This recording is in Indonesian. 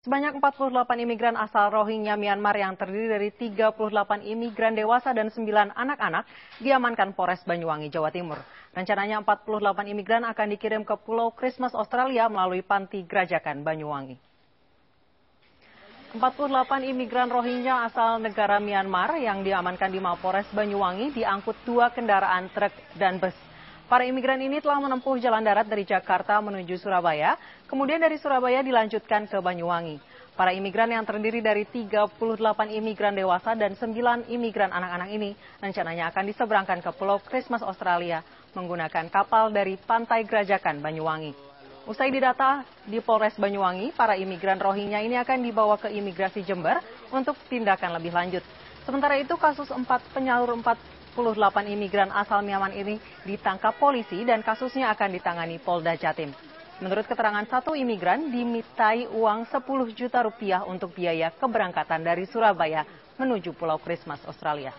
Sebanyak 48 imigran asal Rohingya Myanmar yang terdiri dari 38 imigran dewasa dan 9 anak-anak diamankan Polres Banyuwangi, Jawa Timur. Rencananya 48 imigran akan dikirim ke Pulau Christmas, Australia melalui Panti Grajakan, Banyuwangi. 48 imigran Rohingya asal negara Myanmar yang diamankan di Mapolres Banyuwangi diangkut 2 kendaraan truk dan bus. Para imigran ini telah menempuh jalan darat dari Jakarta menuju Surabaya, kemudian dari Surabaya dilanjutkan ke Banyuwangi. Para imigran yang terdiri dari 38 imigran dewasa dan 9 imigran anak-anak ini rencananya akan diseberangkan ke Pulau Christmas, Australia menggunakan kapal dari Pantai Grajakan, Banyuwangi. Usai didata di Polres Banyuwangi, para imigran Rohingya ini akan dibawa ke Imigrasi Jember untuk tindakan lebih lanjut. Sementara itu, kasus 4 penyalur 48 imigran asal Myanmar ini ditangkap polisi dan kasusnya akan ditangani Polda Jatim. Menurut keterangan satu imigran, dimintai uang 10 juta rupiah untuk biaya keberangkatan dari Surabaya menuju Pulau Christmas, Australia.